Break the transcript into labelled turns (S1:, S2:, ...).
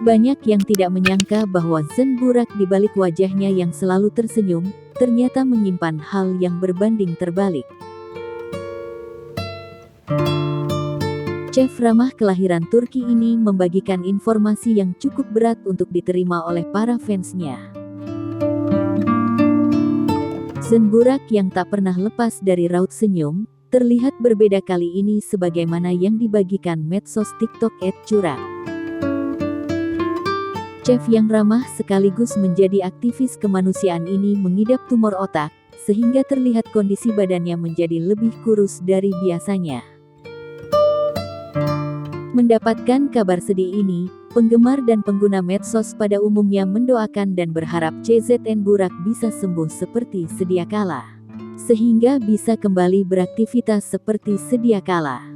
S1: Banyak yang tidak menyangka bahwa Zen Burak di balik wajahnya yang selalu tersenyum, ternyata menyimpan hal yang berbanding terbalik. Chef ramah kelahiran Turki ini membagikan informasi yang cukup berat untuk diterima oleh para fansnya. Zen Burak yang tak pernah lepas dari raut senyum, terlihat berbeda kali ini sebagaimana yang dibagikan medsos TikTok @curang. Chef yang ramah sekaligus menjadi aktivis kemanusiaan ini mengidap tumor otak, sehingga terlihat kondisi badannya menjadi lebih kurus dari biasanya. Mendapatkan kabar sedih ini, penggemar dan pengguna medsos pada umumnya mendoakan dan berharap CZN Burak bisa sembuh seperti sedia kala, sehingga bisa kembali beraktivitas seperti sedia kala.